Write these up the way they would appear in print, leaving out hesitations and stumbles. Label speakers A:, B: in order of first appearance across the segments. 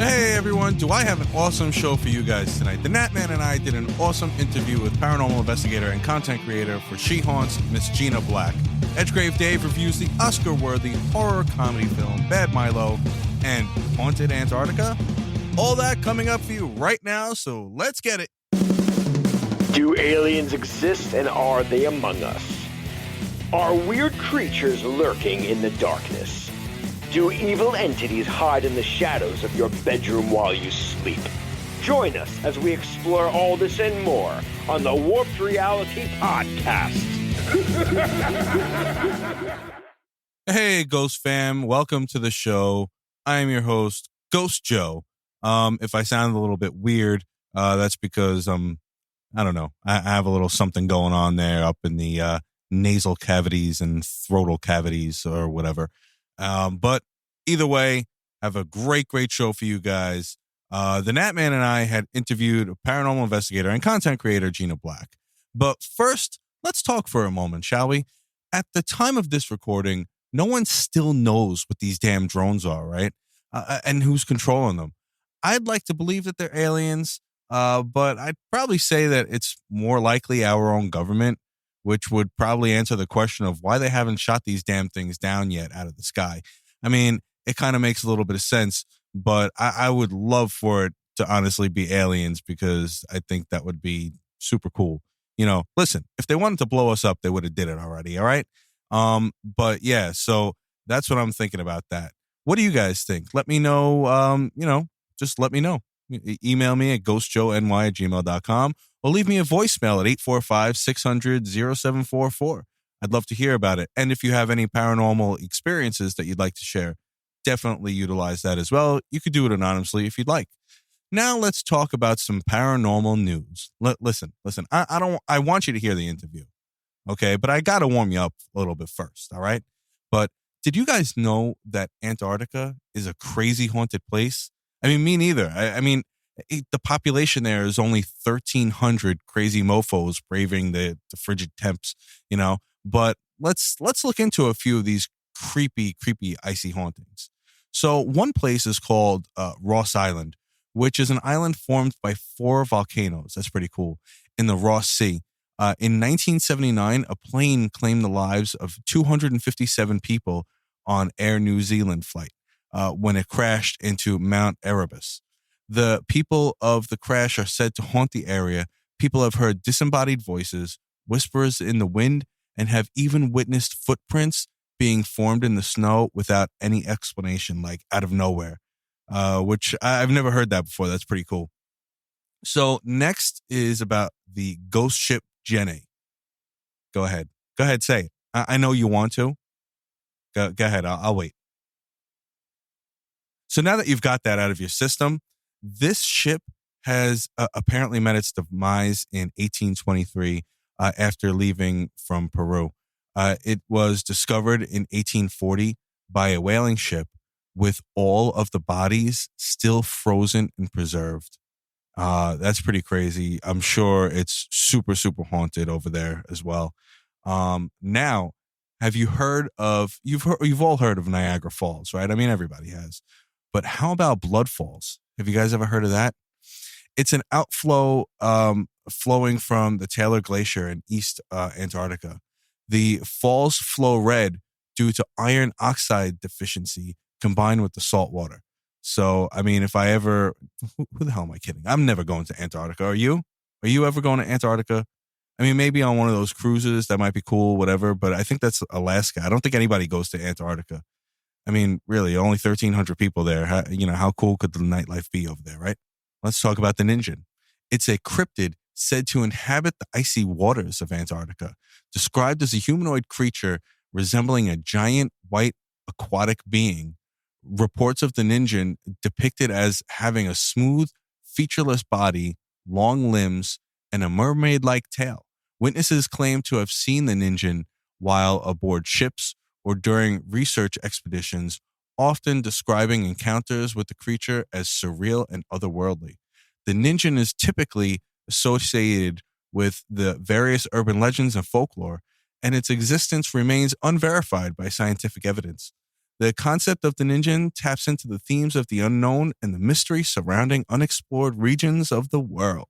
A: Hey everyone, do I have an awesome show for you guys tonight? The Nat-man and I did an awesome interview with paranormal investigator and content creator for SheHaunts, Miss Gina Black. Edgegrave Dave reviews the Oscar-worthy horror comedy film Bad Milo and Haunted Antarctica. All that coming up for you right now, so let's get it.
B: Do aliens exist and are they among us? Are weird creatures lurking in the darkness? Do evil entities hide in the shadows of your bedroom while you sleep? Join us as we explore all this and more on the Warped Reality Podcast.
A: Hey, Ghost fam. Welcome to the show. I am your host, Ghost Joe. If I sound a little bit weird, that's because, I don't know. I have a little something going on there up in the nasal cavities and throatal cavities or whatever. But either way, have a great show for you guys. The Nat-man and I had interviewed a paranormal investigator and content creator, Gina Black. But first, let's talk for a moment, shall we? At the time of this recording, no one still knows what these damn drones are, right? And who's controlling them. I'd like to believe that they're aliens, but I'd probably say that it's more likely our own government, which would probably answer the question of why they haven't shot these damn things down yet out of the sky. I mean, it kind of makes a little bit of sense, but I would love for it to honestly be aliens because I think that would be super cool. You know, listen, if they wanted to blow us up, they would have did it already, all right? But yeah, so that's what I'm thinking about that. What do you guys think? Let me know, just let me know. Email me at ghostjoeny@gmail.com or leave me a voicemail at 845-600-0744. I'd love to hear about it. And if you have any paranormal experiences that you'd like to share, definitely utilize that as well. You could do it anonymously if you'd like. Now let's talk about some paranormal news. Listen, I want you to hear the interview. Okay, but I got to warm you up a little bit first, all right? But did you guys know that Antarctica is a crazy haunted place? I mean, me neither. I mean, the population there is only 1,300 crazy mofos braving the frigid temps, you know. But let's look into a few of these creepy icy hauntings. So one place is called Ross Island, which is an island formed by 4 volcanoes. That's pretty cool. In the Ross Sea. In 1979, a plane claimed the lives of 257 people on Air New Zealand flight when it crashed into Mount Erebus. The people of the crash are said to haunt the area. People have heard disembodied voices, whispers in the wind, and have even witnessed footprints being formed in the snow without any explanation, like out of nowhere, which I've never heard that before. That's pretty cool. So next is about the ghost ship Jenny. Go ahead, say it. I know you want to. Go ahead, I'll wait. So now that you've got that out of your system, this ship has apparently met its demise in 1823 after leaving from Peru. It was discovered in 1840 by a whaling ship with all of the bodies still frozen and preserved. That's pretty crazy. I'm sure it's super haunted over there as well. Now, have you heard of, you've all heard of Niagara Falls, right? I mean, everybody has. But how about Blood Falls? Have you guys ever heard of that? It's an outflow flowing from the Taylor Glacier in East Antarctica. The falls flow red due to iron oxide deficiency combined with the salt water. So, I mean, if I ever, who the hell am I kidding? I'm never going to Antarctica. Are you? Are you ever going to Antarctica? I mean, maybe on one of those cruises, that might be cool, whatever, but I think that's Alaska. I don't think anybody goes to Antarctica. I mean, really, only 1,300 people there. How cool could the nightlife be over there, right? Let's talk about the Ninjin. It's a cryptid said to inhabit the icy waters of Antarctica, described as a humanoid creature resembling a giant white aquatic being. Reports of the Ninjin depicted as having a smooth, featureless body, long limbs, and a mermaid-like tail. Witnesses claim to have seen the Ninjin while aboard ships or during research expeditions, often describing encounters with the creature as surreal and otherworldly. The Ninjin is typically associated with the various urban legends and folklore, and its existence remains unverified by scientific evidence. The concept of the Ninja taps into the themes of the unknown and the mystery surrounding unexplored regions of the world,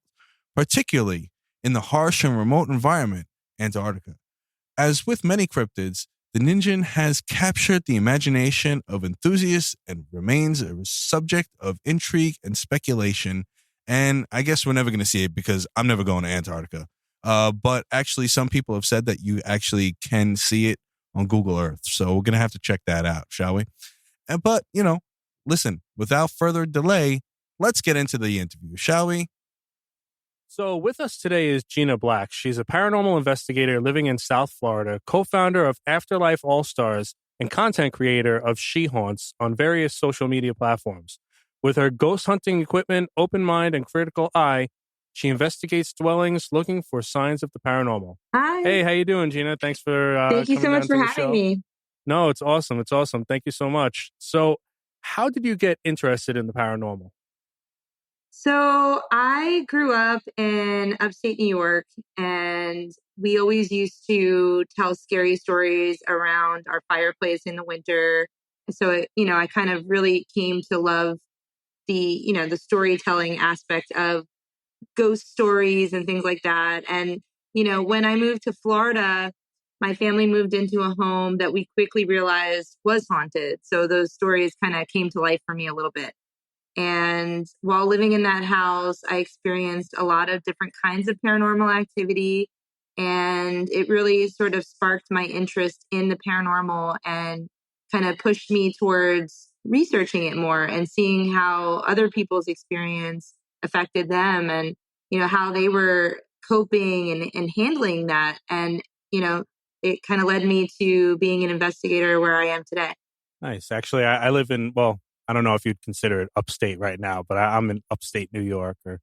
A: particularly in the harsh and remote environment, Antarctica. As with many cryptids, the Ninja has captured the imagination of enthusiasts and remains a subject of intrigue and speculation. And I guess we're never going to see it because I'm never going to Antarctica. But actually, some people have said that you actually can see it on Google Earth. So we're going to have to check that out, shall we? But, listen, without further delay, let's get into the interview, shall we?
C: So with us today is Gina Black. She's a paranormal investigator living in South Florida, co-founder of Afterlife All-Stars, and content creator of SheHaunts on various social media platforms. With her ghost hunting equipment, open mind, and critical eye, she investigates dwellings looking for signs of the paranormal.
D: Hi.
C: Hey, how you doing, Gina? Thanks for
D: Thank you
C: coming
D: so
C: down
D: much
C: to
D: for
C: the
D: having
C: show.
D: me.
C: No, it's awesome. It's awesome. Thank you so much. So how did you get interested in the paranormal?
D: So I grew up in upstate New York, and we always used to tell scary stories around our fireplace in the winter. So, I kind of really came to love the storytelling aspect of ghost stories and things like that. And, when I moved to Florida, my family moved into a home that we quickly realized was haunted. So those stories kind of came to life for me a little bit. And while living in that house, I experienced a lot of different kinds of paranormal activity. And it really sort of sparked my interest in the paranormal and kind of pushed me towards researching it more and seeing how other people's experience affected them and, how they were coping and handling that. And, it kind of led me to being an investigator where I am today.
C: Nice. Actually, I live in, well, I don't know if you'd consider it upstate right now, but I'm in upstate New York. Or,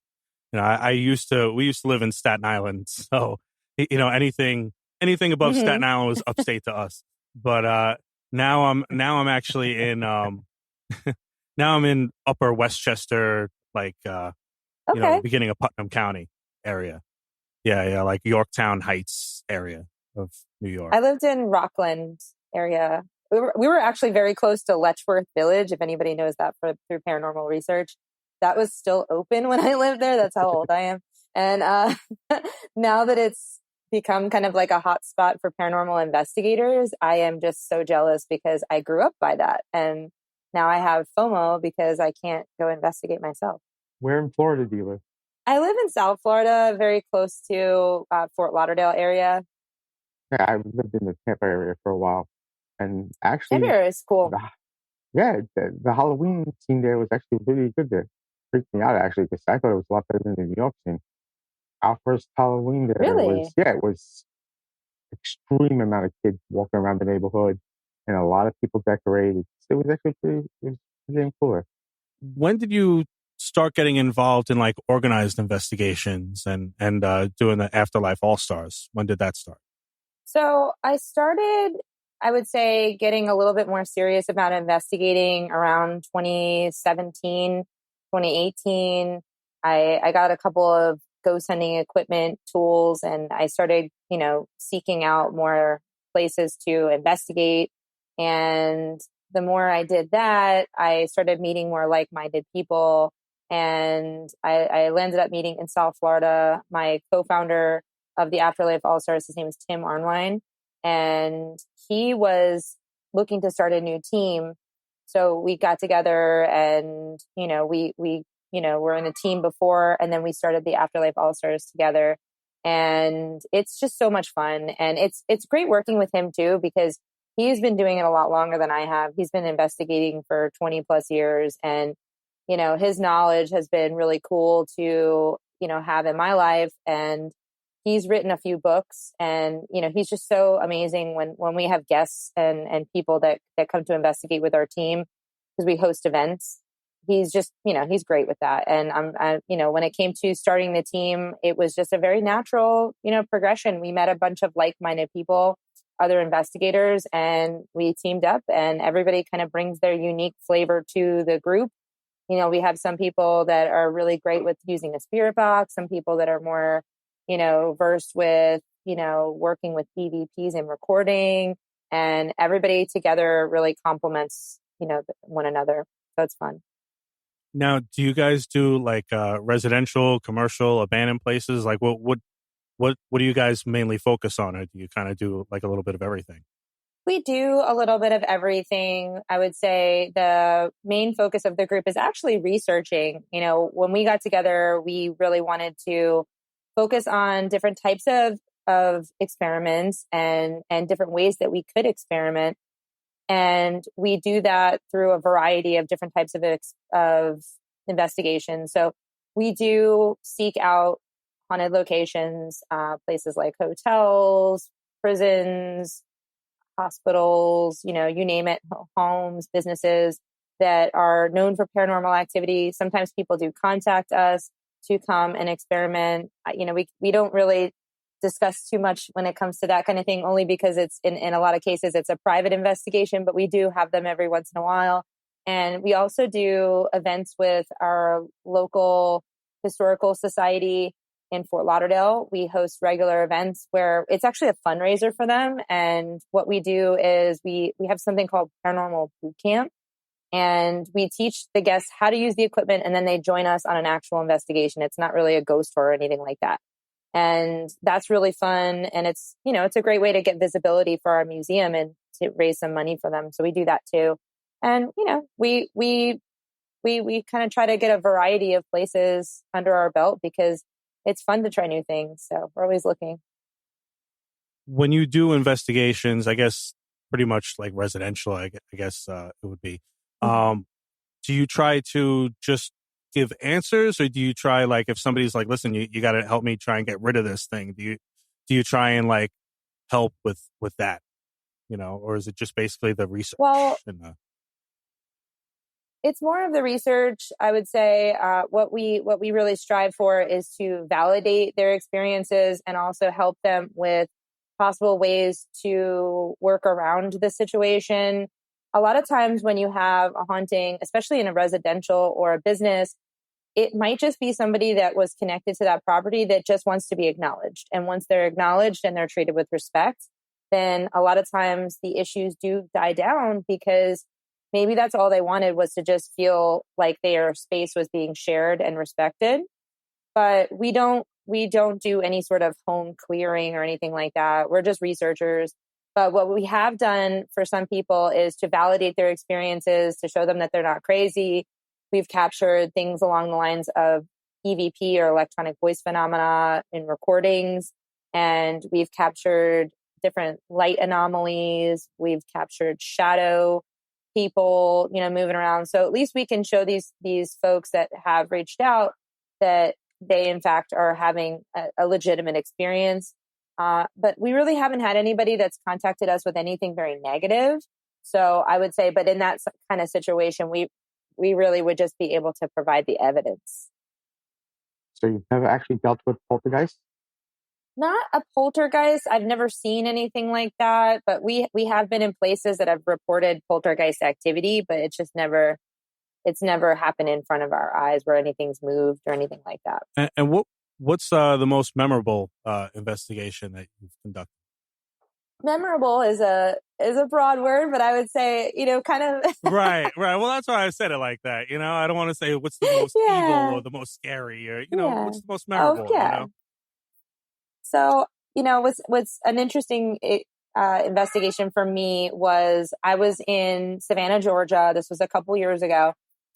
C: we used to live in Staten Island. So, anything above Staten Island was upstate to us. But now I'm actually in, now I'm in Upper Westchester, like, the beginning of Putnam County area. Yeah, like Yorktown Heights area of New York.
E: I lived in Rockland area. We were actually very close to Letchworth Village, if anybody knows that through paranormal research. That was still open when I lived there. That's how old I am. And now that it's become kind of like a hot spot for paranormal investigators, I am just so jealous because I grew up by that. And now I have FOMO because I can't go investigate myself.
F: Where in Florida do you live?
E: I live in South Florida, very close to Fort Lauderdale area.
F: Yeah, I lived in the Tampa area for a while. And actually,
E: Tampa area is cool.
F: The Halloween scene there was actually really good there. Freaked me out, actually, because I thought it was a lot better than the New York scene. Our first Halloween there it was extreme amount of kids walking around the neighborhood and a lot of people decorated. It was actually pretty damn cool.
C: When did you start getting involved in like organized investigations and doing the Afterlife All-Stars? When did that start?
E: So I started, I would say, getting a little bit more serious about investigating around 2017, 2018. I got a couple of ghost hunting equipment tools and I started, seeking out more places to investigate. And the more I did that, I started meeting more like-minded people. And I landed up meeting in South Florida, my co-founder of the Afterlife All-Stars. His name is Tim Arnwine. And he was looking to start a new team. So we got together and, we were in a team before, and then we started the Afterlife All-Stars together. And it's just so much fun. And it's great working with him too, because he's been doing it a lot longer than I have. He's been investigating for 20 plus years. And, his knowledge has been really cool to, have in my life. And he's written a few books and, he's just so amazing when we have guests and people that come to investigate with our team because we host events. He's just, he's great with that. And when it came to starting the team, it was just a very natural, progression. We met a bunch of like-minded people, other investigators, and we teamed up and everybody kind of brings their unique flavor to the group. We have some people that are really great with using a spirit box, some people that are more, versed with, working with EVPs and recording. and everybody together really complements, one another. So it's fun.
C: Now, do you guys do like residential, commercial, abandoned places? Like what do you guys mainly focus on? Or do you kind of do like a little bit of everything?
E: We do a little bit of everything. I would say the main focus of the group is actually researching. When we got together, we really wanted to focus on different types of experiments and different ways that we could experiment. And we do that through a variety of different types of investigations. So we do seek out haunted locations, places like hotels, prisons, hospitals, you name it, homes, businesses that are known for paranormal activity. Sometimes people do contact us to come and experiment. We don't really discuss too much when it comes to that kind of thing, only because it's in a lot of cases, it's a private investigation, but we do have them every once in a while. And we also do events with our local historical society in Fort Lauderdale. We host regular events where it's actually a fundraiser for them. And what we do is we have something called Paranormal Boot Camp. And we teach the guests how to use the equipment, and then they join us on an actual investigation. It's not really a ghost tour or anything like that. And that's really fun. And it's a great way to get visibility for our museum and to raise some money for them. So we do that too. And, we kind of try to get a variety of places under our belt because it's fun to try new things. So we're always looking.
C: When you do investigations, I guess pretty much like residential, I guess it would be. Do you try to just give answers, or do you try, like, if somebody's like, listen, you got to help me try and get rid of this thing? Do you try and like help with that, or is it just basically the research?
E: Well, it's more of the research, I would say. What we really strive for is to validate their experiences and also help them with possible ways to work around the situation. A lot of times when you have a haunting, especially in a residential or a business, it might just be somebody that was connected to that property that just wants to be acknowledged. And once they're acknowledged and they're treated with respect, then a lot of times the issues do die down, because maybe that's all they wanted, was to just feel like their space was being shared and respected. But we don't do any sort of home clearing or anything like that. We're just researchers. But what we have done for some people is to validate their experiences, to show them that they're not crazy. We've captured things along the lines of EVP, or electronic voice phenomena, in recordings. And we've captured different light anomalies. We've captured shadow people, moving around. So at least we can show these folks that have reached out that they in fact are having a legitimate experience. But we really haven't had anybody that's contacted us with anything very negative. So I would say, but in that kind of situation, we really would just be able to provide the evidence.
F: So you've never actually dealt with poltergeists?
E: Not a poltergeist. I've never seen anything like that, but we have been in places that have reported poltergeist activity, but it's never happened in front of our eyes where anything's moved or anything like that.
C: And what's the most memorable investigation that you've conducted?
E: Memorable is a broad word, but I would say, kind of.
C: Right. Well, that's why I said it like that. I don't want to say what's the most evil or the most scary, or, what's the most memorable,
E: So, what's an interesting investigation for me was, I was in Savannah, Georgia. This was a couple years ago,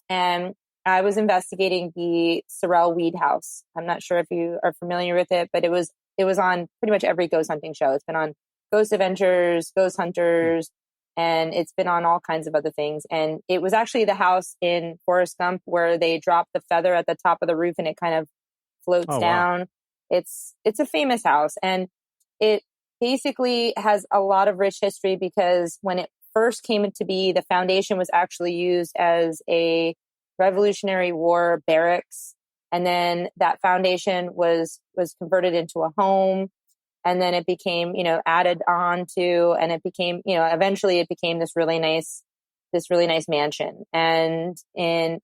E: and I was investigating the Sorrel Weed House. I'm not sure if you are familiar with it, but it was on pretty much every ghost hunting show. It's been on Ghost Adventures, Ghost Hunters, and it's been on all kinds of other things. And it was actually the house in Forrest Gump where they drop the feather at the top of the roof and it kind of floats down. Wow. It's a famous house, and it basically has a lot of rich history, because when it first came into be, the foundation was actually used as a Revolutionary War barracks. And then that foundation was converted into a home. And then it became, added on to, and it became, eventually it became this really nice mansion. And in,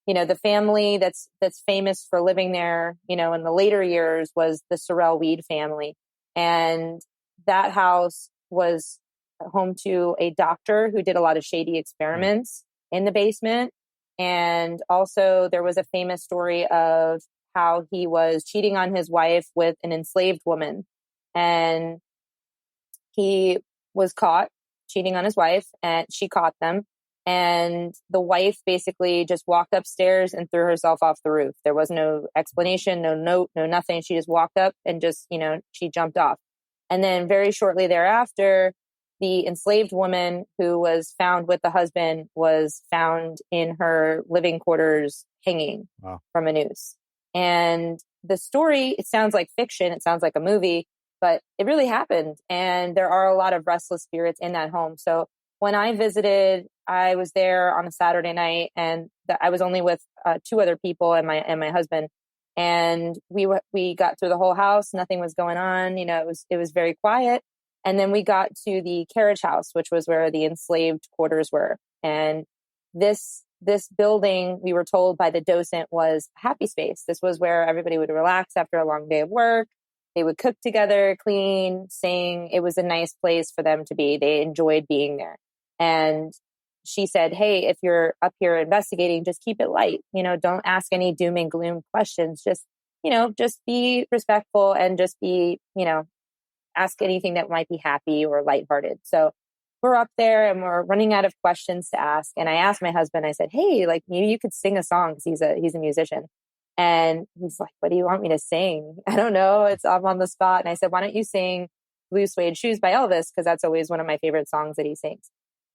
E: the family that's famous for living there, in the later years was the Sorrel Weed family. And that house was home to a doctor who did a lot of shady experiments in the basement. And also there was a famous story of how he was cheating on his wife with an enslaved woman. And he was caught cheating on his wife, and she caught them. And the wife basically just walked upstairs and threw herself off the roof. There was no explanation, no note, no nothing. She just walked up and just, she jumped off. And then very shortly thereafter, the enslaved woman who was found with the husband was found in her living quarters hanging from a noose. And the story, it sounds like fiction. It sounds like a movie, but it really happened. And there are a lot of restless spirits in that home. So when I visited, I was there on a Saturday night, and I was only with 2 other people and my husband. And we got through the whole house. Nothing was going on. It was very quiet. And then we got to the carriage house, which was where the enslaved quarters were. And this building, we were told by the docent, was a happy space. This was where everybody would relax after a long day of work. They would cook together, clean, sing. It was a nice place for them to be. They enjoyed being there. And she said, hey, if you're up here investigating, just keep it light. Don't ask any doom and gloom questions. Just be respectful and just be, ask anything that might be happy or lighthearted. So we're up there and we're running out of questions to ask. And I asked my husband, I said, hey, like maybe you could sing a song, because he's a musician. And he's like, what do you want me to sing? I don't know. I'm on the spot. And I said, why don't you sing Blue Suede Shoes by Elvis? Because that's always one of my favorite songs that he sings.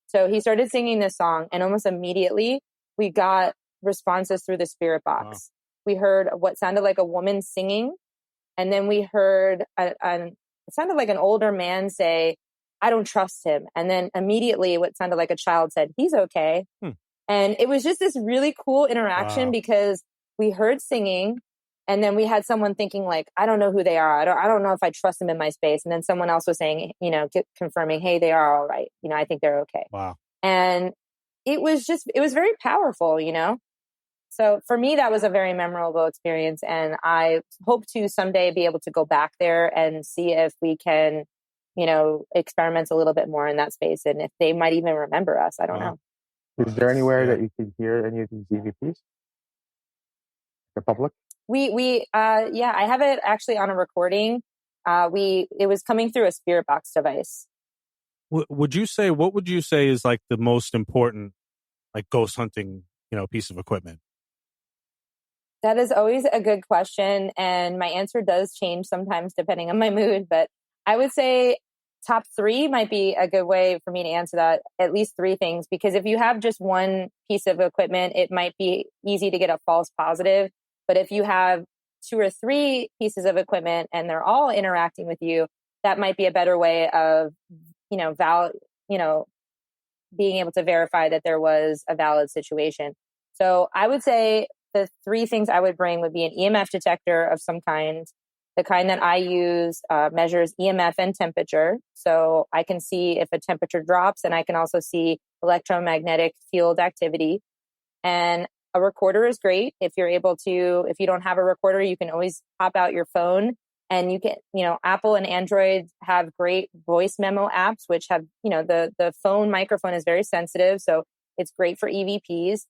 E: So he started singing this song, and almost immediately we got responses through the spirit box. Wow. We heard what sounded like a woman singing. And then we heard it sounded like an older man say, I don't trust him. And then immediately what sounded like a child said, he's okay. And it was just this really cool interaction because we heard singing, and then we had someone thinking like, I don't know who they are. I don't know if I trust them in my space. And then someone else was saying, confirming, hey, they are all right. I think they're okay.
C: Wow.
E: And it was very powerful, So for me, that was a very memorable experience. And I hope to someday be able to go back there and see if we can, experiment a little bit more in that space. And if they might even remember us. I don't know.
F: Is there anywhere that you can hear any of these EVPs? The public?
E: I have it actually on a recording. It was coming through a spirit box device.
C: What would you say is like the most important, like ghost hunting, piece of equipment?
E: That is always a good question. And my answer does change sometimes depending on my mood, but I would say top 3 might be a good way for me to answer that. At least 3 things, because if you have just one piece of equipment, it might be easy to get a false positive. But if you have 2 or 3 pieces of equipment and they're all interacting with you, that might be a better way of, being able to verify that there was a valid situation. So I would say the 3 things I would bring would be an EMF detector of some kind. The kind that I use measures EMF and temperature. So I can see if a temperature drops, and I can also see electromagnetic field activity. And a recorder is great. If you don't have a recorder, you can always pop out your phone, and you can, Apple and Android have great voice memo apps, which have, the phone microphone is very sensitive. So it's great for EVPs,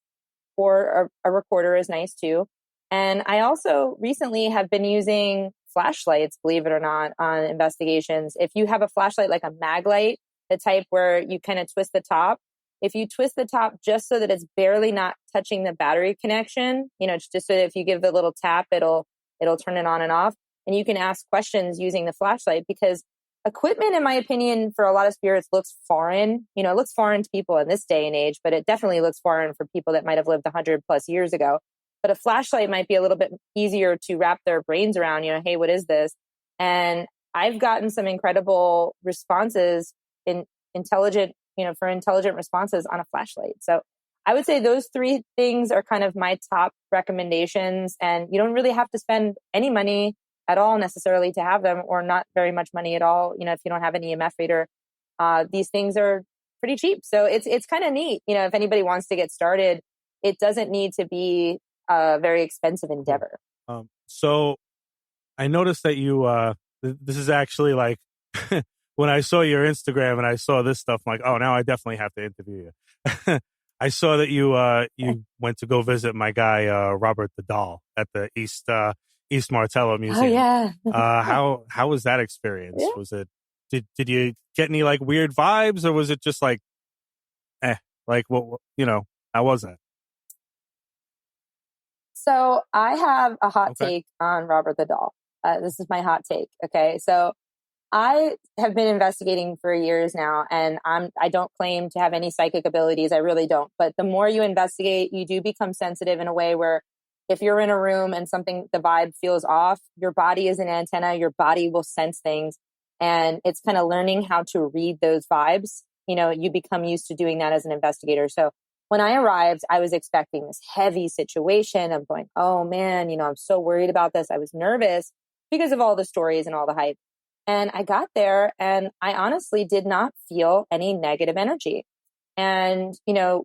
E: or a recorder is nice too. And I also recently have been using flashlights, believe it or not, on investigations. If you have a flashlight like a mag light, the type where you kind of twist the top, if you twist the top just so that it's barely not touching the battery connection, just so that if you give the little tap, it'll turn it on and off. And you can ask questions using the flashlight, because equipment, in my opinion, for a lot of spirits looks foreign. It looks foreign to people in this day and age, but it definitely looks foreign for people that might have lived 100+ years ago. But a flashlight might be a little bit easier to wrap their brains around, hey, what is this? And I've gotten some incredible responses for intelligent responses on a flashlight. So I would say those 3 things are kind of my top recommendations. And you don't really have to spend any money at all necessarily to have them, or not very much money at all. If you don't have an EMF reader, these things are pretty cheap. So it's kind of neat. If anybody wants to get started, it doesn't need to be a very expensive endeavor.
C: So I noticed that you, this is actually like when I saw your Instagram and I saw this stuff, I'm like, oh, now I definitely have to interview you. I saw that you went to go visit my guy Robert the Doll at the East Martello Museum.
E: Oh yeah.
C: How was that experience?
E: Yeah.
C: Was it did you get any like weird vibes, or was it just like, like what how was that?
E: So I have a hot
C: Okay.
E: take on Robert the Doll. This is my hot take. Okay, so I have been investigating for years now, and I don't claim to have any psychic abilities. I really don't. But the more you investigate, you do become sensitive in a way where if you're in a room and the vibe feels off, your body is an antenna. Your body will sense things. And it's kind of learning how to read those vibes. You become used to doing that as an investigator. So when I arrived, I was expecting this heavy situation. I'm going, oh man, I'm so worried about this. I was nervous because of all the stories and all the hype. And I got there and I honestly did not feel any negative energy. And,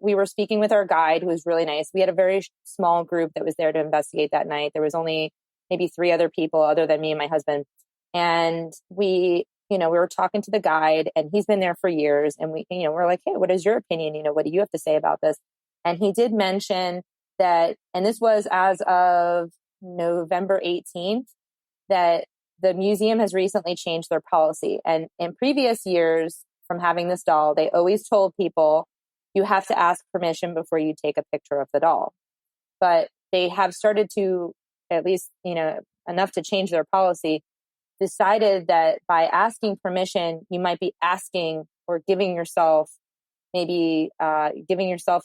E: we were speaking with our guide, who was really nice. We had a very small group that was there to investigate that night. There was only maybe 3 other people other than me and my husband. And we were talking to the guide, and he's been there for years. And we're like, hey, what is your opinion? What do you have to say about this? And he did mention that, and this was as of November 18th, that the museum has recently changed their policy. And in previous years, from having this doll, they always told people you have to ask permission before you take a picture of the doll. But they have started to, at least, enough to change their policy, decided that by asking permission, you might be asking or giving yourself a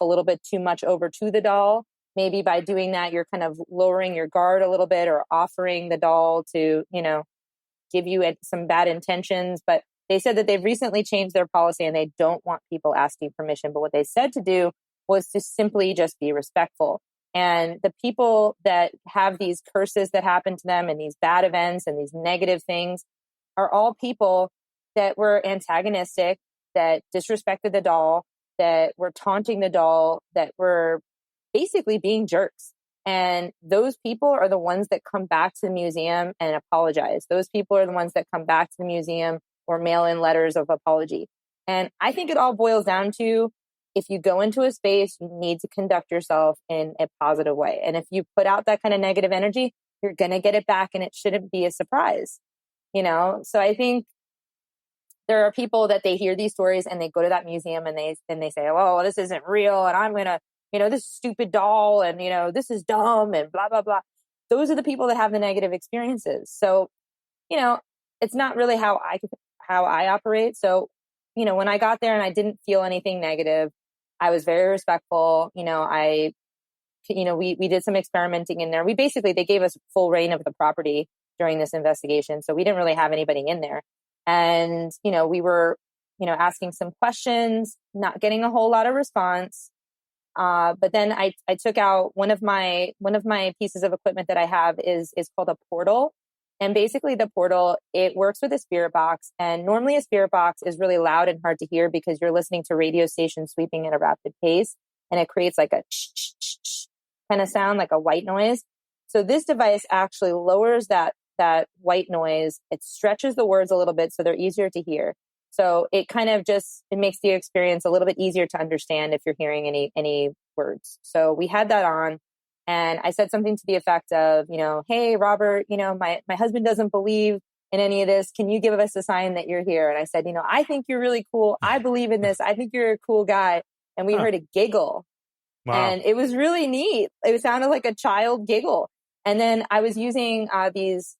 E: little bit too much over to the doll. Maybe by doing that, you're kind of lowering your guard a little bit, or offering the doll to, give you some bad intentions. But they said that they've recently changed their policy and they don't want people asking permission. But what they said to do was to simply just be respectful. And the people that have these curses that happen to them and these bad events and these negative things are all people that were antagonistic, that disrespected the doll, that were taunting the doll, that were basically being jerks. And those people are the ones that come back to the museum and apologize. Those people are the ones that come back to the museum or mail in letters of apology. And I think it all boils down to, if you go into a space, you need to conduct yourself in a positive way. And if you put out that kind of negative energy, you're going to get it back, and it shouldn't be a surprise, So I think there are people that they hear these stories and they go to that museum and they say, oh, this isn't real. And I'm going to, this stupid doll, and, this is dumb, and blah, blah, blah. Those are the people that have the negative experiences. So, it's not really how I operate. So, when I got there and I didn't feel anything negative, I was very respectful. We did some experimenting in there. They gave us full reign of the property during this investigation. So we didn't really have anybody in there. And, we were, asking some questions, not getting a whole lot of response. But then I took out one of my pieces of equipment that I have is called a portal. And basically the portal, it works with a spirit box. And normally a spirit box is really loud and hard to hear because you're listening to radio stations sweeping at a rapid pace. And it creates like a kind of sound, like a white noise. So this device actually lowers that white noise. It stretches the words a little bit so they're easier to hear. So it kind of it makes the experience a little bit easier to understand if you're hearing any words. So we had that on, and I said something to the effect of, hey, Robert, my husband doesn't believe in any of this. Can you give us a sign that you're here? And I said, I think you're really cool. I believe in this. I think you're a cool guy. And we heard a giggle. Wow. And it was really neat. It sounded like a child giggle. And then I was using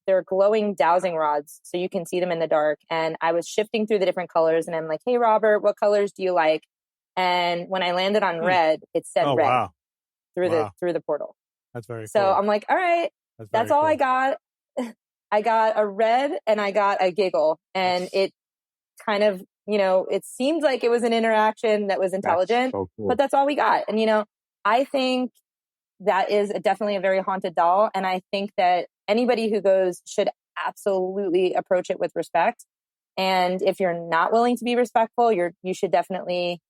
E: they're glowing dowsing rods, so you can see them in the dark. And I was shifting through the different colors, and I'm like, hey, Robert, what colors do you like? And when I landed on red, it said red. Wow. Through the portal. That's very cool. So I'm like, all right, that's all cool. I got. I got a red and I got a giggle, and it kind of, it seemed like it was an interaction that was intelligent, so cool. But that's all we got. And, I think that is definitely a very haunted doll. And I think that anybody who goes should absolutely approach it with respect. And if you're not willing to be respectful, you should definitely,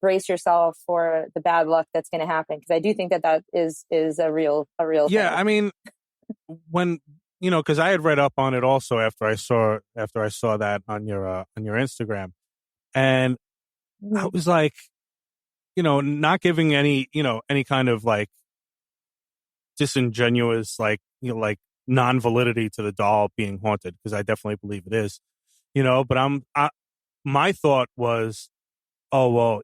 E: brace yourself for the bad luck that's going to happen. Because I do think that is a real
A: yeah,
E: thing.
A: I mean, when
C: because I had read up on it also after I saw that on your Instagram, and I was like, not giving any kind of like disingenuous, like non-validity to the doll being haunted, because I definitely believe it is, but my thought was, oh, well,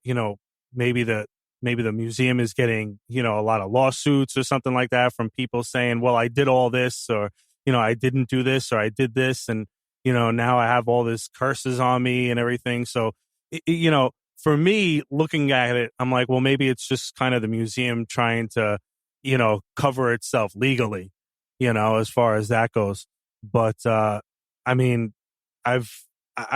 C: maybe the museum is getting, a lot of lawsuits or something like that from people saying, well, I did all this, or, I didn't do this, or I did this, and, now I have all this curses on me and everything. So, for me, looking at it, I'm like, well, maybe it's just kind of the museum trying to, cover itself legally, as far as that goes. But, I mean, I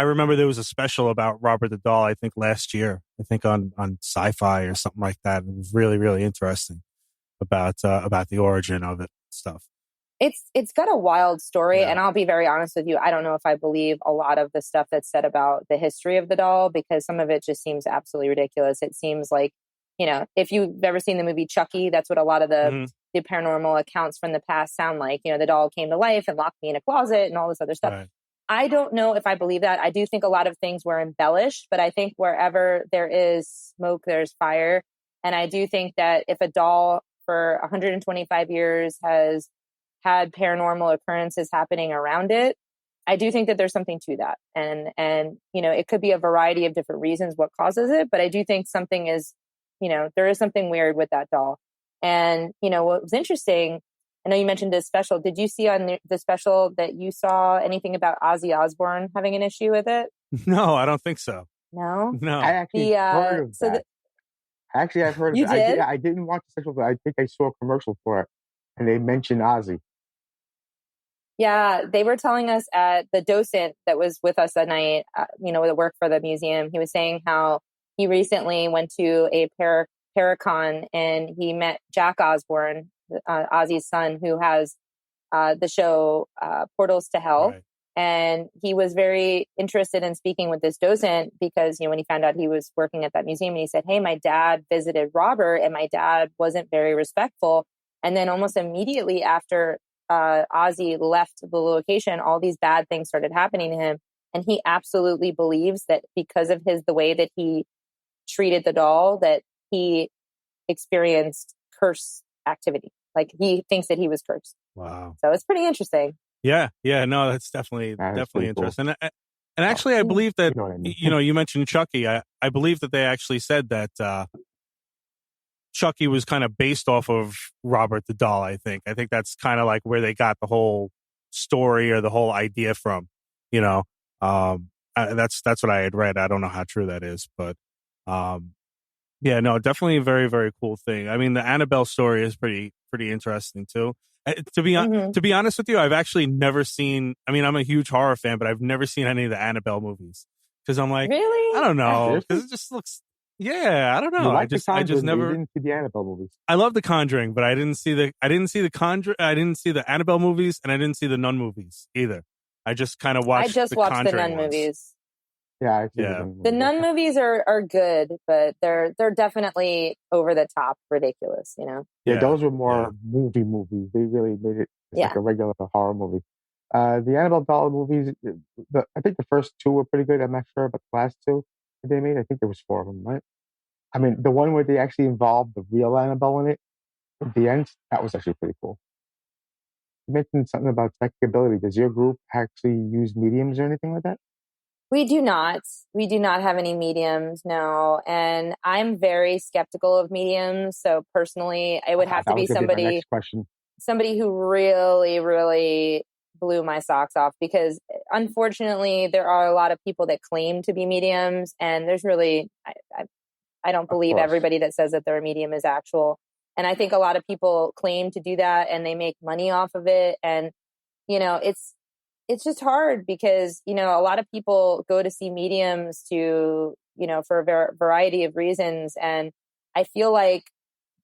C: remember there was a special about Robert the Doll, I think last year, I think on Sci-Fi or something like that. It was really, really interesting about the origin of it stuff.
E: It's got a wild story,
C: Yeah.
E: and I'll be very honest with you. I don't know if I believe a lot of the stuff that's said about the history of the doll, because some of it just seems absolutely ridiculous. It seems like, if you've ever seen the movie Chucky, that's what a lot of the paranormal accounts from the past sound like. The doll came to life and locked me in a closet and all this other stuff.
C: Right.
E: I don't know if I believe that. I do think a lot of things were embellished, but I think wherever there is smoke, there's fire. And I do think that if a doll for 125 years has had paranormal occurrences happening around it, I do think that there's something to that. And it could be a variety of different reasons what causes it, but I do think something is, there is something weird with that doll. And, what was interesting, I know you mentioned this special. Did you see on the special that you saw anything about Ozzy Osbourne having an issue with it?
C: No, I don't think so.
E: No?
C: No.
F: I actually heard of that. Actually, I've heard of
E: You
F: it.
E: did?
F: I didn't watch the special, but I think I saw a commercial for it, and they mentioned Ozzy.
E: Yeah, they were telling us at the docent that was with us that night, that worked for the museum. He was saying how he recently went to a Paracon and he met Jack Osbourne, Ozzy's son, who has the show Portals to Hell.
C: Right.
E: And he was very interested in speaking with this docent because, when he found out he was working at that museum, and he said, hey, my dad visited Robert and my dad wasn't very respectful. And then almost immediately after Ozzy left the location, all these bad things started happening to him. And he absolutely believes that because of the way that he treated the doll, that he experienced curse activity. Like he thinks that he was cursed.
C: Wow.
E: So it's pretty interesting.
C: Yeah. No, that's definitely interesting. Cool. And actually, I believe that, you mentioned Chucky. I believe that they actually said that Chucky was kind of based off of Robert the Doll, I think. I think that's kind of like where they got the whole story or the whole idea from, that's what I had read. I don't know how true that is, but yeah, no, definitely a very, very cool thing. I mean, the Annabelle story is pretty interesting too. To be honest with you, I've actually never seen. I mean, I'm a huge horror fan, but I've never seen any of the Annabelle movies because I'm like,
E: really,
C: I don't know, because it just looks. Yeah, I don't know. I just never.
F: Didn't see the Annabelle movies.
C: I love The Conjuring, but I didn't see the Annabelle movies, and I didn't see the Nun movies either. I just kind of watched.
E: I just watched the Nun movies.
F: Yeah,
E: the Nun movies are good, but they're definitely over the top ridiculous,
F: Yeah, those were more movie movies. They really made it like a regular horror movie. The Annabelle doll movies, I think the first two were pretty good. I'm not sure about the last two that they made. I think there was 4 of them, right? I mean, the one where they actually involved the real Annabelle in it at the end, that was actually pretty cool. You mentioned something about psychic ability. Does your group actually use mediums or anything like that?
E: We do not. We do not have any mediums, no. And I'm very skeptical of mediums. So personally, it would have to be somebody who really, really blew my socks off, because unfortunately, there are a lot of people that claim to be mediums, and there's really, I don't believe everybody that says that they're a medium is actual. And I think a lot of people claim to do that and they make money off of it. And, it's just hard because, a lot of people go to see mediums to, for a variety of reasons. And I feel like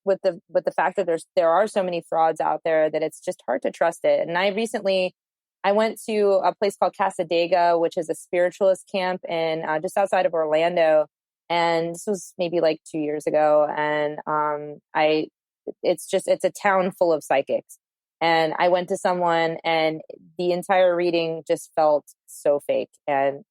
E: with the fact that there are so many frauds out there, that it's just hard to trust it. And I went to a place called Casadega, which is a spiritualist camp in just outside of Orlando. And this was maybe like 2 years ago. And it's a town full of psychics. And I went to someone and the entire reading just felt so fake. And,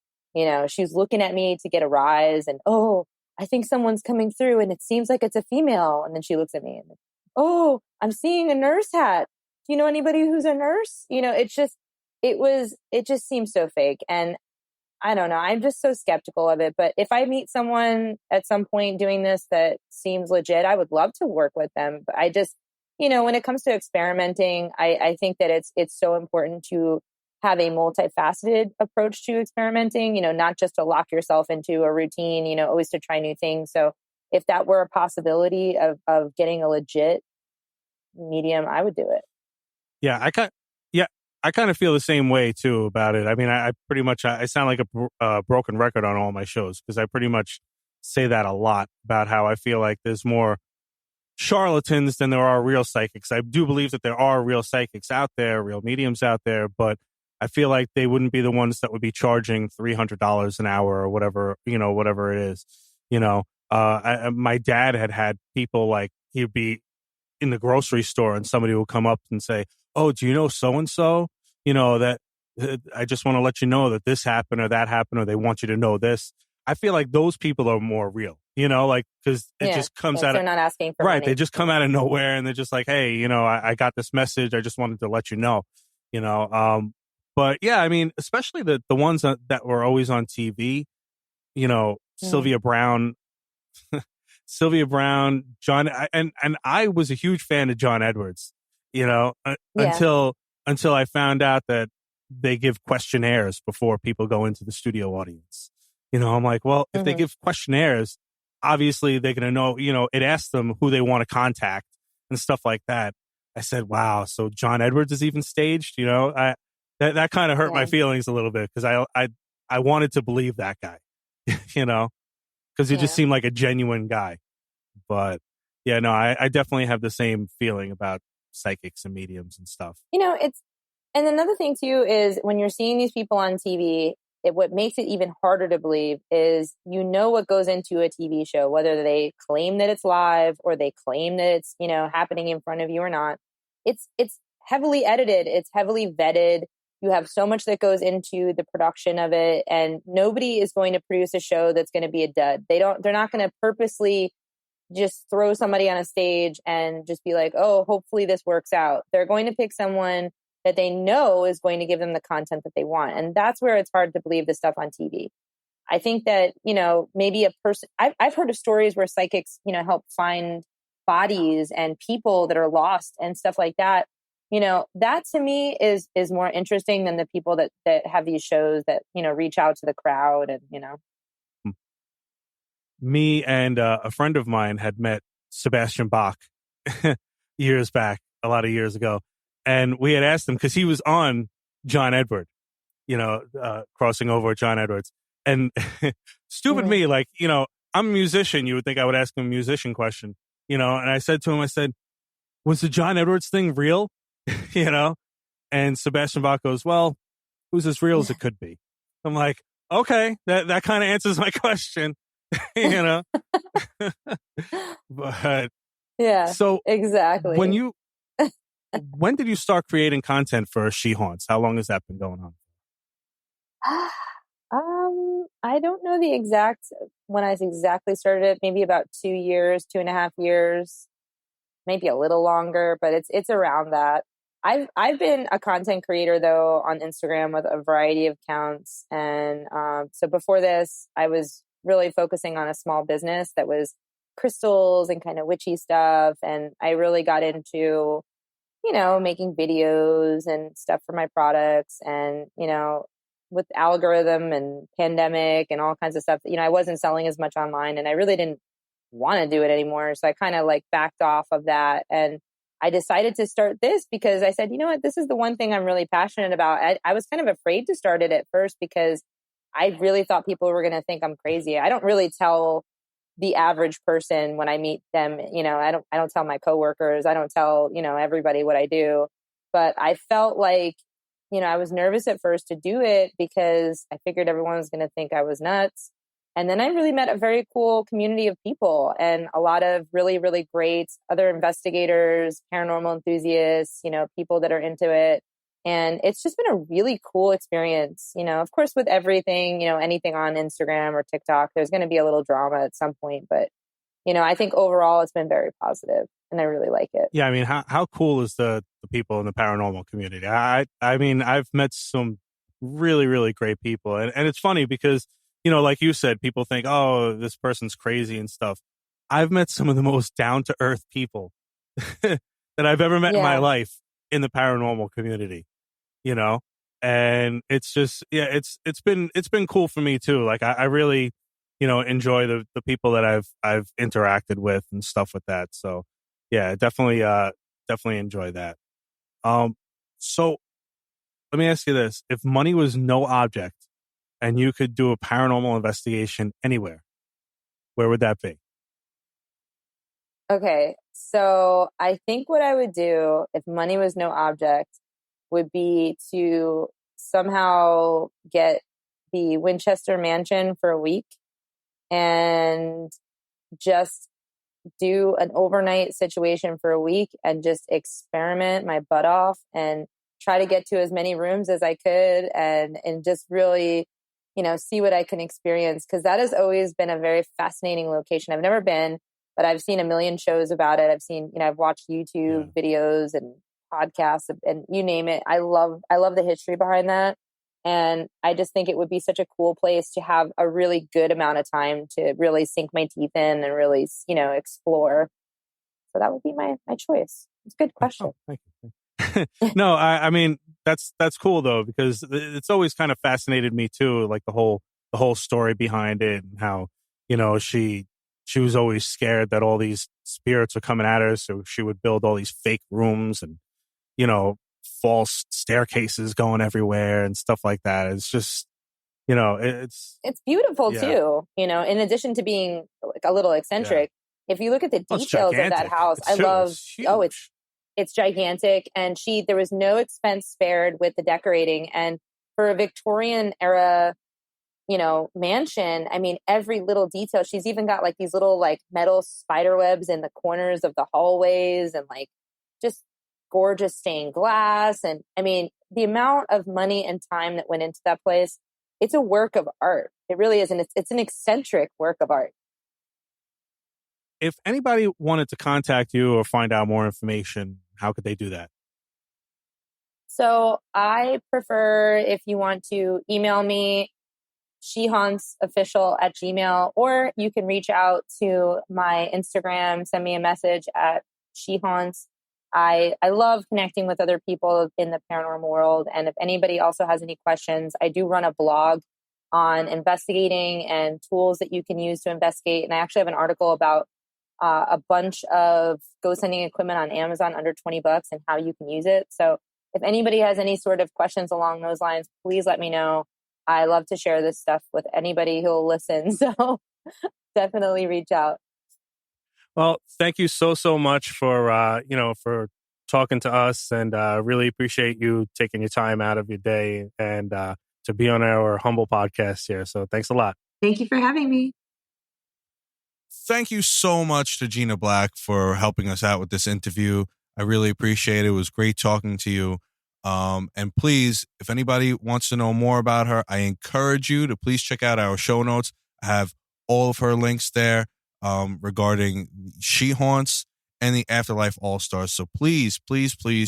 E: she was looking at me to get a rise and, oh, I think someone's coming through and it seems like it's a female. And then she looks at me and, oh, I'm seeing a nurse hat. Do you know anybody who's a nurse? It just seems so fake. And I don't know. I'm just so skeptical of it. But if I meet someone at some point doing this that seems legit, I would love to work with them. But I just, when it comes to experimenting, I think that it's so important to have a multifaceted approach to experimenting, not just to lock yourself into a routine, always to try new things. So if that were a possibility of getting a legit medium, I would do it.
C: Yeah, I kind of feel the same way too about it. I mean, I pretty much, I sound like a broken record on all my shows because I pretty much say that a lot about how I feel like there's more charlatans than there are real psychics. I do believe that there are real psychics out there, real mediums out there, but I feel like they wouldn't be the ones that would be charging $300 an hour or whatever, whatever it is. My dad had people like, he'd be in the grocery store and somebody would come up and say, oh, do you know so-and-so? That I just want to let you know that this happened or that happened, or they want you to know this. I feel like those people are more real, because it just comes out of,
E: they're not asking for
C: right.
E: money.
C: They just come out of nowhere and they're just like, hey, I got this message. I just wanted to let you know, but yeah, I mean, especially the ones that were always on TV, Sylvia Brown, John, and I was a huge fan of John Edwards, until I found out that they give questionnaires before people go into the studio audience. I'm like, well, if they give questionnaires, obviously they're going to know, it asks them who they want to contact and stuff like that. I said, wow, so John Edwards is even staged, that kind of hurt my feelings a little bit because I wanted to believe that guy, because he just seemed like a genuine guy. But yeah, no, I definitely have the same feeling about psychics and mediums and stuff.
E: And another thing too is when you're seeing these people on TV, what makes it even harder to believe is what goes into a TV show, whether they claim that it's live or they claim that it's happening in front of you or not. It's heavily edited, it's heavily vetted. You have so much that goes into the production of it, and nobody is going to produce a show that's going to be a dud. They're not going to purposely just throw somebody on a stage and just be like, oh, hopefully this works out. They're going to pick someone that they know is going to give them the content that they want. And that's where it's hard to believe the stuff on TV. I think that, maybe a person, I've heard of stories where psychics, help find bodies and people that are lost and stuff like that. That to me is more interesting than the people that have these shows that, reach out to the crowd and,
C: Me and a friend of mine had met Sebastian Bach years back, a lot of years ago. And we had asked him, because he was on John Edward, crossing over with John Edwards. And stupid me, like, I'm a musician. You would think I would ask him a musician question, and I said to him, I said, was the John Edwards thing real? And Sebastian Bach goes, well, who's as real as it could be? I'm like, okay, that kind of answers my question. But
E: yeah,
C: so
E: exactly.
C: When did you start creating content for SheHaunts? How long has that been going on?
E: I don't know when I exactly started it. Maybe about 2 years, 2.5 years, maybe a little longer, but it's around that. I've been a content creator though on Instagram with a variety of accounts, and so before this, I was really focusing on a small business that was crystals and kind of witchy stuff, and I really got into making videos and stuff for my products, and with algorithm and pandemic and all kinds of stuff, I wasn't selling as much online, and I really didn't want to do it anymore, so I kind of like backed off of that, and I decided to start this because I said, you know what, this is the one thing I'm really passionate about. I was kind of afraid to start it at first because I really thought people were going to think I'm crazy. I don't really tell the average person when I meet them, I don't tell my coworkers, I don't tell, everybody what I do. But I felt like, I was nervous at first to do it because I figured everyone was going to think I was nuts. And then I really met a very cool community of people and a lot of really, really great other investigators, paranormal enthusiasts, people that are into it. And it's just been a really cool experience. Of course, with everything, anything on Instagram or TikTok, there's going to be a little drama at some point. But, I think overall it's been very positive and I really like it.
C: Yeah. I mean, how cool is the people in the paranormal community? I mean, I've met some really, really great people. And it's funny because, like you said, people think, oh, this person's crazy and stuff. I've met some of the most down to earth people that I've ever met in my life in the paranormal community, and it's just, it's been cool for me too. Like I really, enjoy the people that I've interacted with and stuff with that. So yeah, definitely enjoy that. So let me ask you this. If money was no object and you could do a paranormal investigation anywhere, where would that be?
E: Okay, so I think what I would do if money was no object would be to somehow get the Winchester Mansion for a week and just do an overnight situation for a week and just experiment my butt off and try to get to as many rooms as I could and just really, see what I can experience. Because that has always been a very fascinating location. I've never been, but I've seen a million shows about it. I've seen, I've watched YouTube videos and podcasts and you name it. I love the history behind that. And I just think it would be such a cool place to have a really good amount of time to really sink my teeth in and really, explore. So that would be my choice. It's a good question.
C: Oh, thank you. No, I mean, that's cool though, because it's always kind of fascinated me too. Like the whole story behind it and how, she was always scared that all these spirits are coming at her. So she would build all these fake rooms and, false staircases going everywhere and stuff like that. It's just, it's
E: beautiful too. In addition to being like a little eccentric, if you look at the details of that house, it's gigantic. And there was no expense spared with the decorating. And for a Victorian era, mansion, I mean, every little detail, she's even got like these little like metal spider webs in the corners of the hallways and like just gorgeous stained glass. And I mean, the amount of money and time that went into that place, it's a work of art. It really is. And it's an eccentric work of art.
C: If anybody wanted to contact you or find out more information, how could they do that?
E: So I prefer if you want to email me, SheHauntsOfficial@gmail, or you can reach out to my Instagram, send me a message at SheHaunts. I love connecting with other people in the paranormal world. And if anybody also has any questions, I do run a blog on investigating and tools that you can use to investigate. And I actually have an article about a bunch of ghost hunting equipment on Amazon under $20 and how you can use it. So if anybody has any sort of questions along those lines, please let me know. I love to share this stuff with anybody who will listen. So definitely reach out.
C: Well, thank you so much for, for talking to us, and really appreciate you taking your time out of your day and to be on our humble podcast here. So thanks a lot.
D: Thank you for having me.
A: Thank you so much to Gina Black for helping us out with this interview. I really appreciate it. It was great talking to you. And please, if anybody wants to know more about her, I encourage you to please check out our show notes. I have all of her links there regarding SheHaunts and the Afterlife All-Stars. So please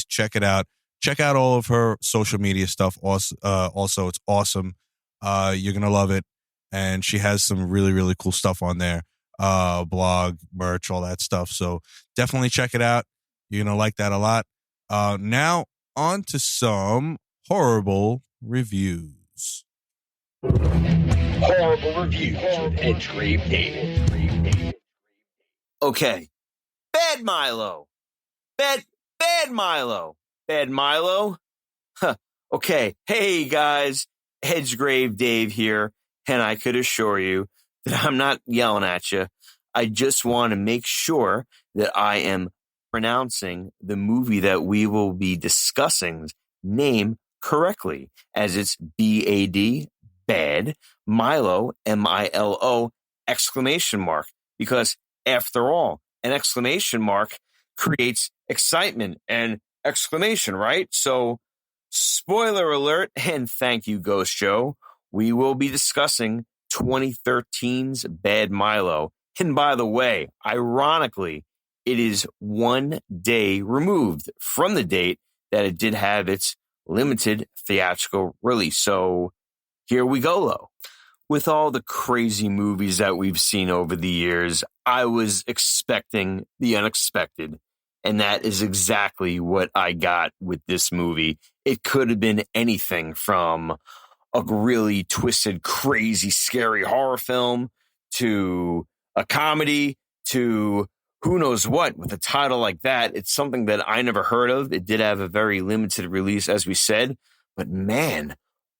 A: check it out. Check out all of her social media stuff. Also, it's awesome. You're going to love it. And she has some really, really cool stuff on there. Blog, merch, all that stuff. So definitely check it out. You're going to like that a lot. Now on to some horrible reviews.
B: Horrible reviews with Edgegrave Dave.
G: Okay. Bad Milo. Bad Milo. Bad Milo? Huh. Okay. Hey guys, Edgegrave Dave here, and I could assure you that I'm not yelling at you. I just want to make sure that I am pronouncing the movie that we will be discussing name correctly, as it's BAD, bad, Milo, Milo, exclamation mark. Because after all, an exclamation mark creates excitement and exclamation, right? So, spoiler alert, and thank you, Ghost Joe. We will be discussing 2013's Bad Milo. And by the way, ironically, it is 1 day removed from the date that it did have its limited theatrical release. So here we go, though. With all the crazy movies that we've seen over the years, I was expecting the unexpected. And that is exactly what I got with this movie. It could have been anything from a really twisted, crazy, scary horror film to a comedy to who knows what. With a title like that, it's something that I never heard of. It did have a very limited release, as we said. But man,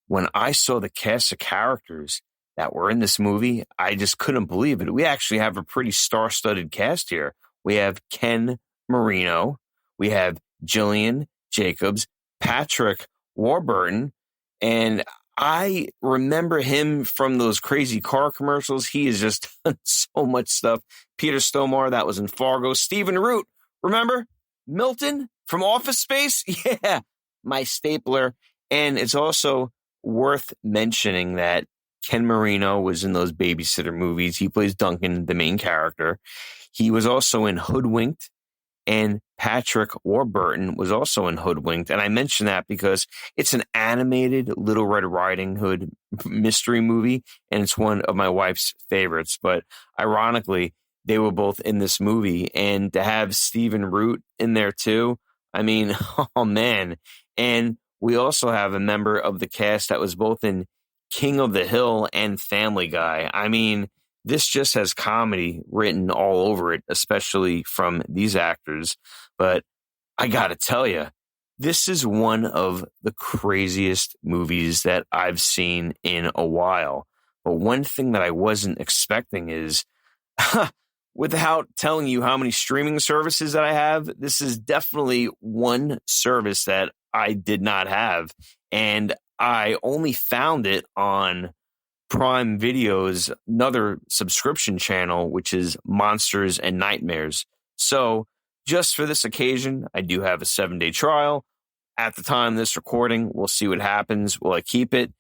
G: when I saw the cast of characters that were in this movie, I just couldn't believe it. We actually have a pretty star-studded cast here. We have Ken Marino, we have Jillian Jacobs, Patrick Warburton, and I remember him from those crazy car commercials. He has just done so much stuff. Peter Stormare, that was in Fargo. Stephen Root, remember? Milton from Office Space? Yeah, my stapler. And it's also worth mentioning that Ken Marino was in those babysitter movies. He plays Duncan, the main character. He was also in Hoodwinked, and Patrick Warburton was also in Hoodwinked. And I mention that because it's an animated Little Red Riding Hood mystery movie, and it's one of my wife's favorites. But ironically, they were both in this movie. And to have Stephen Root in there too, I mean, oh man. And we also have a member of the cast that was both in King of the Hill and Family Guy. I mean, this just has comedy written all over it, especially from these actors. But I got to tell you, this is one of the craziest movies that I've seen in a while. But one thing that I wasn't expecting is, without telling you how many streaming services that I have, this is definitely one service that I did not have. And I only found it on Prime Video's another subscription channel, which is Monsters and Nightmares. So just for this occasion, I do have a 7-day trial. At the time of this recording, we'll see what happens. Will I keep it?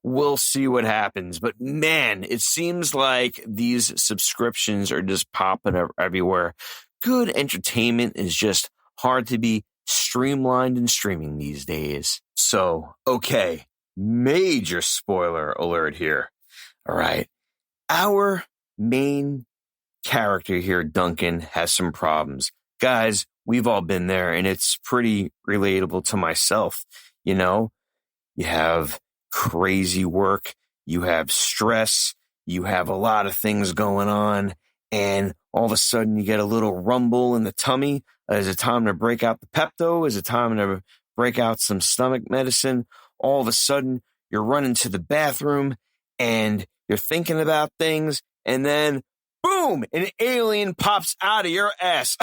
G: We'll see what happens. But man, it seems like these subscriptions are just popping up everywhere. Good entertainment is just hard to be streamlined and streaming these days. So, okay, major spoiler alert here. All right. Our main character here, Duncan, has some problems. Guys, we've all been there, and it's pretty relatable to myself. You know, you have crazy work, you have stress, you have a lot of things going on, and all of a sudden you get a little rumble in the tummy. Is it time to break out the Pepto? Is it time to break out some stomach medicine? All of a sudden you're running to the bathroom and you're thinking about things, and then boom, an alien pops out of your ass.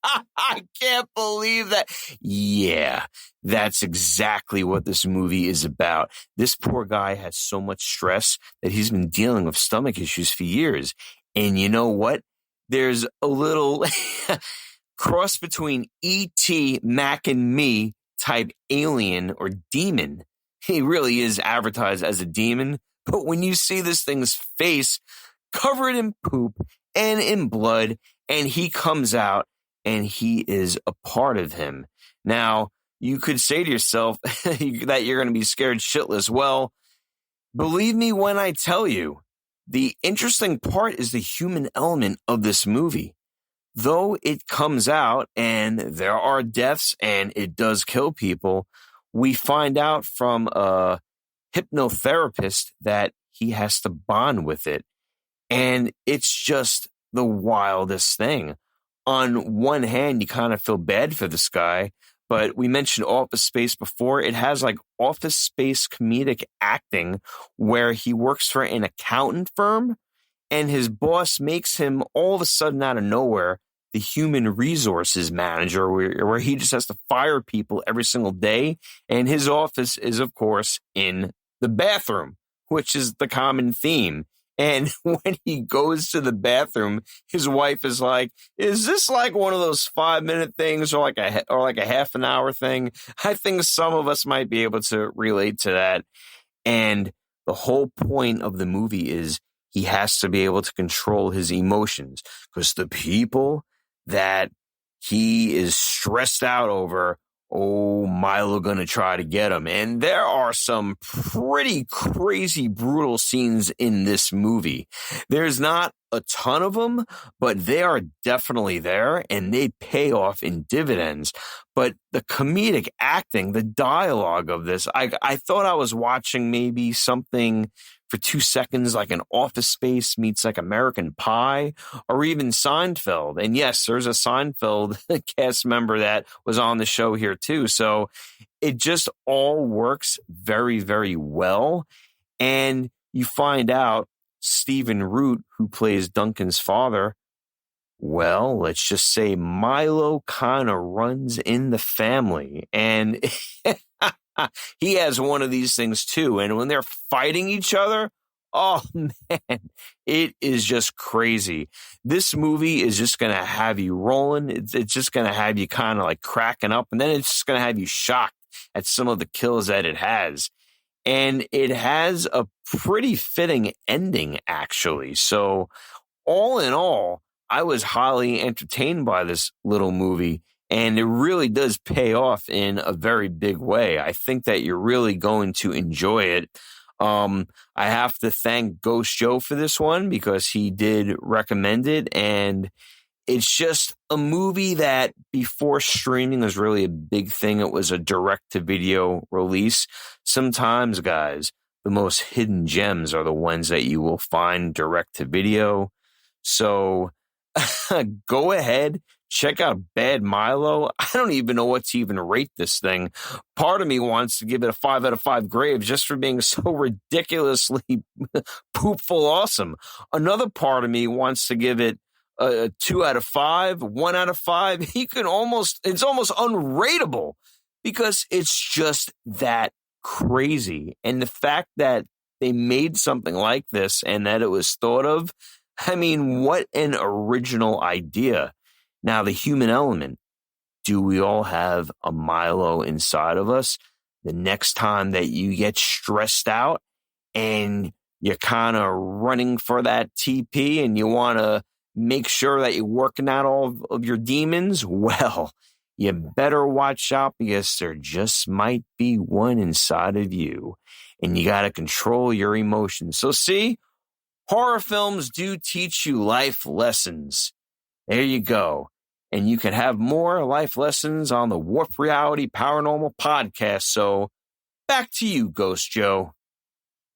G: I can't believe that. Yeah, that's exactly what this movie is about. This poor guy has so much stress that he's been dealing with stomach issues for years. And you know what? There's a little cross between E.T., Mac and Me type alien or demon. He really is advertised as a demon. But when you see this thing's face covered in poop and in blood, and he comes out and he is a part of him. Now, you could say to yourself that you're going to be scared shitless. Well, believe me when I tell you, the interesting part is the human element of this movie. Though it comes out and there are deaths and it does kill people, we find out from a hypnotherapist that he has to bond with it. And it's just the wildest thing. On one hand, you kind of feel bad for this guy, but we mentioned Office Space before. It has like Office Space comedic acting where he works for an accountant firm and his boss makes him all of a sudden out of nowhere the human resources manager, where he just has to fire people every single day. And his office is, of course, in the bathroom, which is the common theme. And when he goes to the bathroom, his wife is like, "Is this like one of those 5-minute things or like a half an hour thing?" I think some of us might be able to relate to that. And the whole point of the movie is he has to be able to control his emotions, because the people that he is stressed out over, Milo gonna try to get him. And there are some pretty crazy, brutal scenes in this movie. There's not a ton of them, but they are definitely there, and they pay off in dividends. But the comedic acting, the dialogue of this, I thought I was watching maybe something for 2 seconds, like an Office Space meets like American Pie, or even Seinfeld. And yes, there's a Seinfeld cast member that was on the show here too. So it just all works very, very well. And you find out Stephen Root, who plays Duncan's father, well, let's just say Milo kind of runs in the family. And he has one of these things too. And when they're fighting each other, oh man, it is just crazy. This movie is just going to have you rolling. It's just going to have you kind of like cracking up. And then it's just going to have you shocked at some of the kills that it has. And it has a pretty fitting ending, actually. So all in all, I was highly entertained by this little movie. And it really does pay off in a very big way. I think that you're really going to enjoy it. I have to thank Ghost Joe for this one, because he did recommend it. And it's just a movie that before streaming was really a big thing. It was a direct-to-video release. Sometimes, guys, the most hidden gems are the ones that you will find direct-to-video. So go ahead. Check out Bad Milo. I don't even know what to even rate this thing. Part of me wants to give it a 5 out of 5 graves just for being so ridiculously poopful awesome. Another part of me wants to give it a 2 out of 5, 1 out of 5. It's almost unrateable, because it's just that crazy. And the fact that they made something like this and that it was thought of, I mean, what an original idea. Now, the human element, do we all have a Milo inside of us? The next time that you get stressed out and you're kind of running for that TP and you want to make sure that you're working out all of your demons, well, you better watch out, because there just might be one inside of you, and you got to control your emotions. So see, horror films do teach you life lessons. There you go. And you can have more life lessons on the Warp Reality Paranormal Podcast. So back to you, Ghost Joe.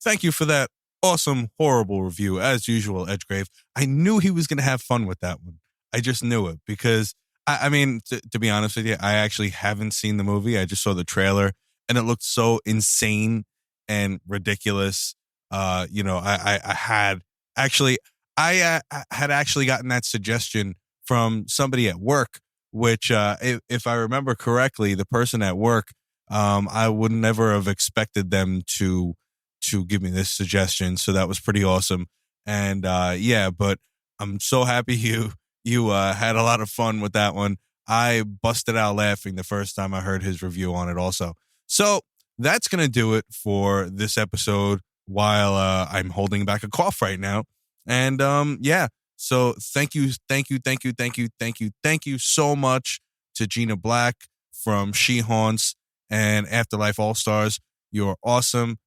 A: Thank you for that awesome, horrible review. As usual, Edgegrave. I knew he was going to have fun with that one. I just knew it, because, I mean, to be honest with you, I actually haven't seen the movie. I just saw the trailer, and it looked so insane and ridiculous. I had actually gotten that suggestion from somebody at work, which, if I remember correctly, the person at work, I would never have expected them to give me this suggestion. So that was pretty awesome. And, but I'm so happy you had a lot of fun with that one. I busted out laughing the first time I heard his review on it also. So that's going to do it for this episode, while, I'm holding back a cough right now. And, so thank you so much to Gina Black from SheHaunts and Afterlife All-Stars. You're awesome.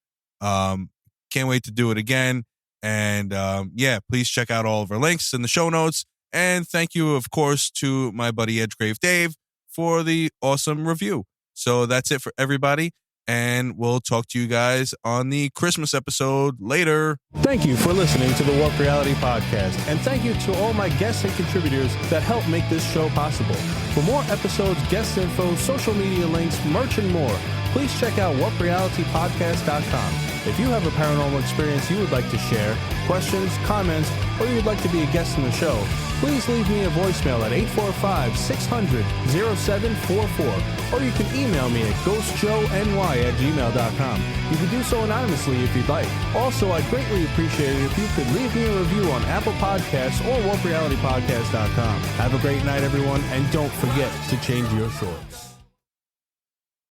A: Can't wait to do it again. And please check out all of our links in the show notes. And thank you, of course, to my buddy Edgegrave Dave for the awesome review. So that's it for everybody. And we'll talk to you guys on the Christmas episode later.
C: Thank you for listening to the Warp Reality Podcast. And thank you to all my guests and contributors that help make this show possible. For more episodes, guest info, social media links, merch, and more, please check out warprealitypodcast.com. If you have a paranormal experience you would like to share, questions, comments, or you would like to be a guest on the show, please leave me a voicemail at 845-600-0744, or you can email me at ghostjoeny@gmail.com. You can do so anonymously if you'd like. Also, I'd greatly appreciate it if you could leave me a review on Apple Podcasts or WarpRealityPodcast.com. Have a great night, everyone, and don't forget to change your shorts.